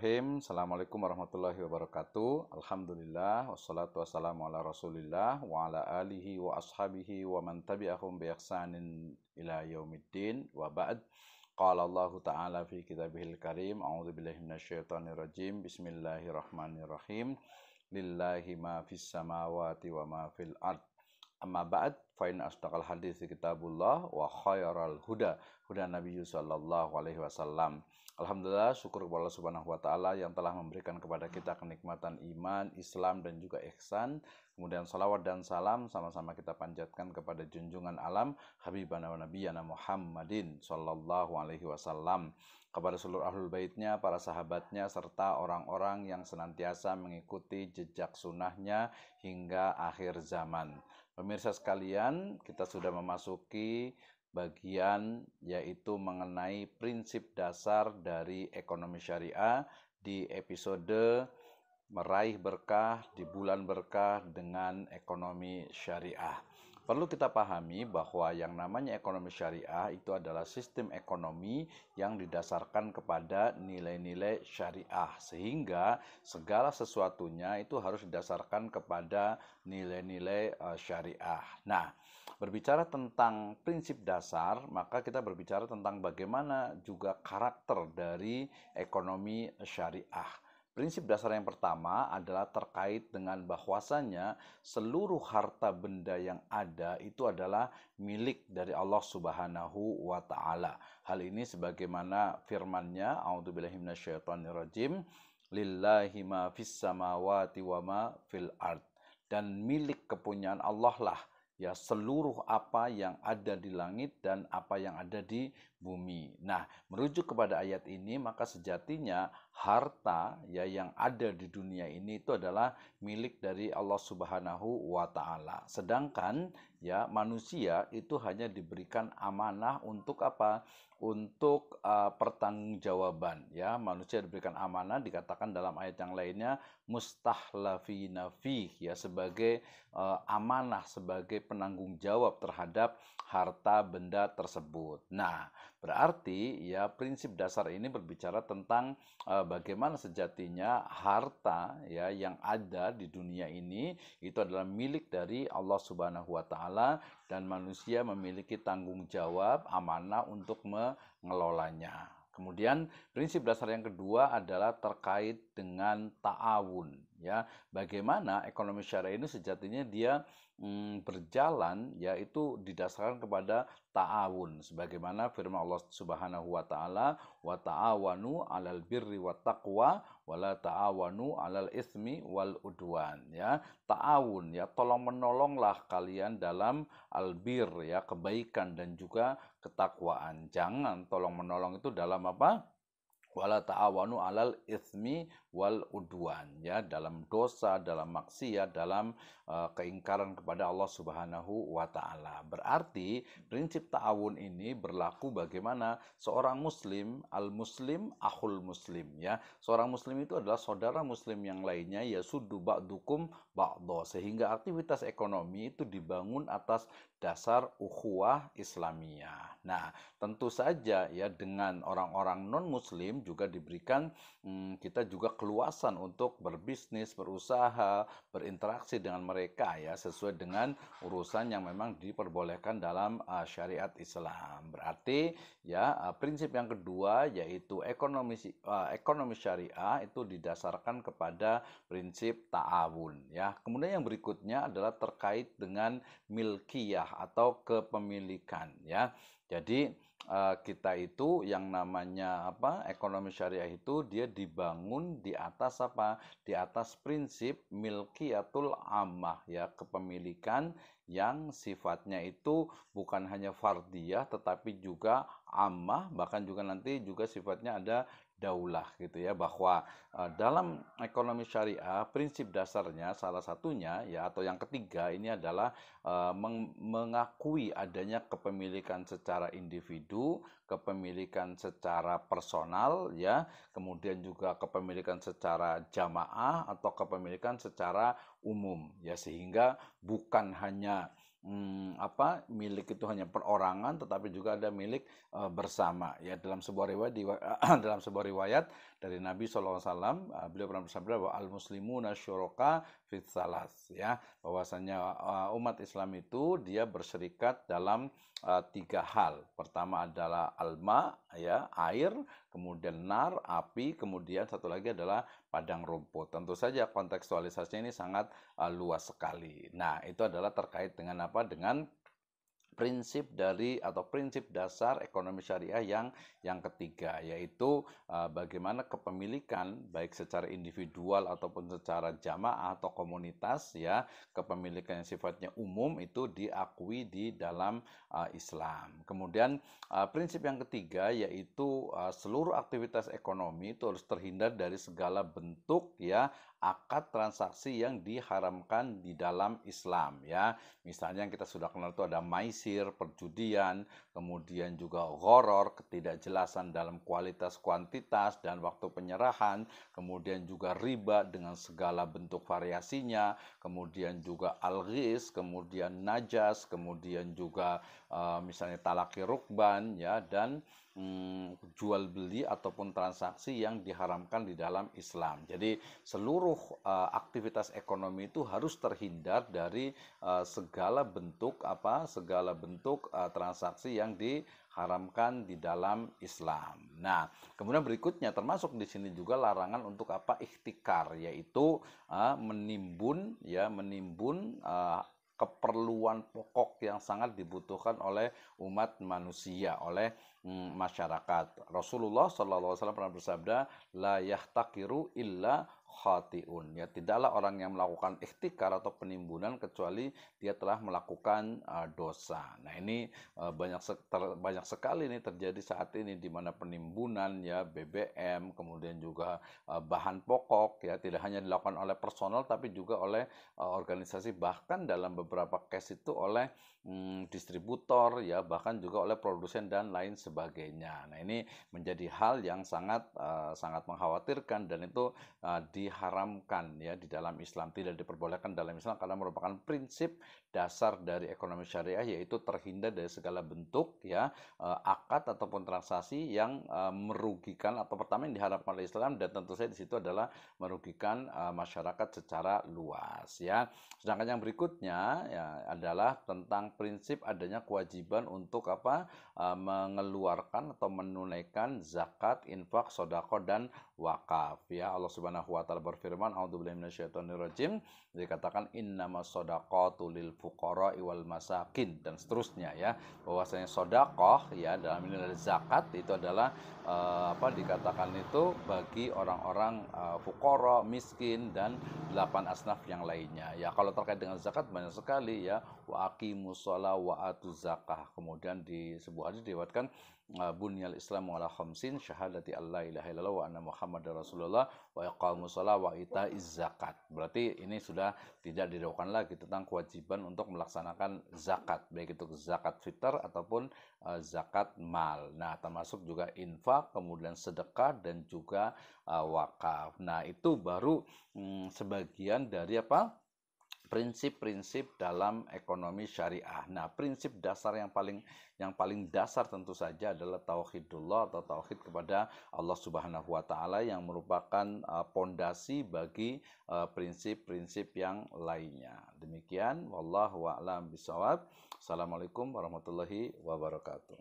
Bismillahirrahmanirrahim. Assalamualaikum warahmatullahi wabarakatuh. Alhamdulillah, wassalatu wassalamu ala rasulillah wa ala alihi wa ashabihi wa man tabi'ahum bi ihsanin ila yaumiddin wa ba'd. Qala Allah Ta'ala fi kitabihil karim, a'udzu billahi minasyaitonir rajim. Bismillahirrahmanirrahim. Lillahi ma fis samawati wa ma fil ard. Amma ba'd, fa in asdaqal hadits kitabullah wa khairal huda Nabi sallallahu alaihi wasallam. Alhamdulillah, syukur kepada Allah Subhanahu wa taala yang telah memberikan kepada kita kenikmatan iman, Islam dan juga ihsan. Kemudian salawat dan salam sama-sama kita panjatkan kepada junjungan alam Habibana wa Nabiyana Muhammadin sallallahu alaihi wasallam, kepada seluruh ahlul baitnya, para sahabatnya, serta orang-orang yang senantiasa mengikuti jejak sunnahnya hingga akhir zaman. Pemirsa sekalian, kita sudah memasuki bagian yaitu mengenai prinsip dasar dari ekonomi syariah di episode meraih berkah di bulan berkah dengan ekonomi syariah. Perlu kita pahami bahwa yang namanya ekonomi syariah itu adalah sistem ekonomi yang didasarkan kepada nilai-nilai syariah, sehingga segala sesuatunya itu harus didasarkan kepada nilai-nilai syariah. Nah, berbicara tentang prinsip dasar, maka kita berbicara tentang bagaimana juga karakter dari ekonomi syariah. Prinsip dasar yang pertama adalah terkait dengan bahwasannya seluruh harta benda yang ada itu adalah milik dari Allah Subhanahu wa taala. Hal ini sebagaimana firman-Nya, a'udzubillahi minasyaitonirrajim, lillahi ma fis samawati wa ma fil ard. Dan milik kepunyaan Allah lah ya seluruh apa yang ada di langit dan apa yang ada di bumi. Nah, merujuk kepada ayat ini, maka sejatinya harta ya yang ada di dunia ini itu adalah milik dari Allah Subhanahu wa taala. Sedangkan ya manusia itu hanya diberikan amanah untuk apa? Untuk pertanggungjawaban ya. Manusia diberikan amanah, dikatakan dalam ayat yang lainnya mustakhlafina fih ya, sebagai amanah, sebagai penanggung jawab terhadap harta benda tersebut. Nah, berarti ya prinsip dasar ini berbicara tentang bagaimana sejatinya harta ya yang ada di dunia ini itu adalah milik dari Allah Subhanahu wa taala, dan manusia memiliki tanggung jawab amanah untuk mengelolanya. Kemudian prinsip dasar yang kedua adalah terkait dengan ta'awun ya. Bagaimana ekonomi syariah ini sejatinya dia berjalan yaitu didasarkan kepada ta'awun, sebagaimana firman Allah Subhanahu wa taala, wa ta'awanu 'alal birri wat taqwa wa la ta'awanu 'alal itsmi wal udwan ya. Ta'awun ya, tolong menolonglah kalian dalam albir ya, kebaikan dan juga ketakwaan. Jangan tolong menolong itu dalam apa? Wala ta'awanu 'alal itsmi wal udwan ya, dalam dosa, dalam maksiat, dalam keingkaran kepada Allah Subhanahu wa taala. Berarti prinsip ta'awun ini berlaku bagaimana seorang muslim, al-muslim akhul muslim ya. Seorang muslim itu adalah saudara muslim yang lainnya, ya suddu ba'dukum ba'dha, sehingga aktivitas ekonomi itu dibangun atas dasar ukhuwah Islamiyah. Nah, tentu saja ya dengan orang-orang non-muslim juga diberikan kita juga keluasan untuk berbisnis, berusaha, berinteraksi dengan mereka ya, sesuai dengan urusan yang memang diperbolehkan dalam syariat Islam. Berarti ya prinsip yang kedua yaitu ekonomi syariah itu didasarkan kepada prinsip ta'awun ya. Kemudian yang berikutnya adalah terkait dengan milkiyah atau kepemilikan ya. Jadi kita itu yang namanya apa? Ekonomi syariah itu dia dibangun di atas apa? Di atas prinsip milkiyatul ammah ya, kepemilikan yang sifatnya itu bukan hanya fardiyah tetapi juga ammah, bahkan juga nanti juga sifatnya ada daulah gitu ya, bahwa dalam ekonomi syariah prinsip dasarnya salah satunya ya, atau yang ketiga ini adalah mengakui adanya kepemilikan secara individu, kepemilikan secara personal ya, kemudian juga kepemilikan secara jamaah atau kepemilikan secara umum ya, sehingga bukan hanya milik itu hanya perorangan, tetapi juga ada milik bersama ya. Dalam sebuah riwayat dari Nabi SAW. Beliau pernah bersabda bahwa al-muslimuna syuraka fit salas, ya, bahwasanya umat Islam itu dia berserikat dalam tiga hal. Pertama adalah alma, ya, air, kemudian nar, api, kemudian satu lagi adalah padang rumput. Tentu saja kontekstualisasinya ini sangat luas sekali. Nah, itu adalah terkait dengan apa? Dengan prinsip dari atau prinsip dasar ekonomi syariah yang ketiga, yaitu bagaimana kepemilikan baik secara individual ataupun secara jamaah atau komunitas, ya, kepemilikan yang sifatnya umum itu diakui di dalam Islam. Kemudian prinsip yang ketiga yaitu seluruh aktivitas ekonomi itu harus terhindar dari segala bentuk, ya, akad transaksi yang diharamkan di dalam Islam, ya. Misalnya yang kita sudah kenal itu ada maisir, perjudian, kemudian juga gharar, ketidakjelasan dalam kualitas, kuantitas, dan waktu penyerahan, kemudian juga riba dengan segala bentuk variasinya, kemudian juga al-ghis, kemudian najas, kemudian juga misalnya talaki rukban, ya, dan jual beli ataupun transaksi yang diharamkan di dalam Islam. Jadi seluruh aktivitas ekonomi itu harus terhindar dari segala bentuk transaksi yang diharamkan di dalam Islam. Nah, kemudian berikutnya termasuk di sini juga larangan untuk apa? Ihtikar, yaitu menimbun keperluan pokok yang sangat dibutuhkan oleh umat manusia, oleh masyarakat. Rasulullah SAW pernah bersabda, la yahtakiru illa khatiun. Ya, tidaklah orang yang melakukan ihtikar atau penimbunan kecuali dia telah melakukan dosa. Nah, ini banyak sekali ini terjadi saat ini di mana penimbunan, ya, BBM, kemudian juga bahan pokok, ya, tidak hanya dilakukan oleh personal tapi juga oleh organisasi, bahkan dalam beberapa case itu oleh distributor, ya, bahkan juga oleh produsen dan lain sebagainya. Nah, ini menjadi hal yang sangat mengkhawatirkan dan itu diharamkan, ya, di dalam Islam, tidak diperbolehkan dalam Islam karena merupakan prinsip dasar dari ekonomi syariah, yaitu terhindar dari segala bentuk, ya, akad ataupun transaksi yang merugikan, atau pertama yang diharapkan oleh Islam, dan tentu saja di situ adalah merugikan masyarakat secara luas, ya. Sedangkan yang berikutnya, ya, adalah tentang prinsip adanya kewajiban untuk mengeluarkan atau menunaikan zakat, infak, sedekah, dan wakaf, ya. Allah Subhanahu wa taala berfirman, a'udzubillahi minasyaitonirrajim, dikatakan innamas shadaqatu lil fuqara wal masakin, dan seterusnya, ya, bahwasanya sedekah, ya, dalam ini adalah zakat, itu adalah dikatakan itu bagi orang-orang fuqara, miskin, dan 8 asnaf yang lainnya. Ya, kalau terkait dengan zakat banyak sekali, ya, wa aqimus shalah wa atuz zakah. Kemudian di sebuah hadis diriwayatkan bunyal islamu ala khamsin syahadati alla ilaha illallah wa anna muhammadar rasulullah wa iqamus shalah wa itaiz zakat. Berarti ini sudah tidak diragukan lagi tentang kewajiban untuk melaksanakan zakat, baik itu zakat fitr ataupun zakat mal. Nah, termasuk juga infak, kemudian sedekah, dan juga wakaf. Nah, itu baru sebagian dari prinsip-prinsip dalam ekonomi syariah. Nah, prinsip dasar yang paling dasar tentu saja adalah tauhidullah atau tauhid kepada Allah Subhanahu wa taala, yang merupakan pondasi bagi prinsip-prinsip yang lainnya. Demikian, wallahu a'lam bishawab. Assalamualaikum warahmatullahi wabarakatuh.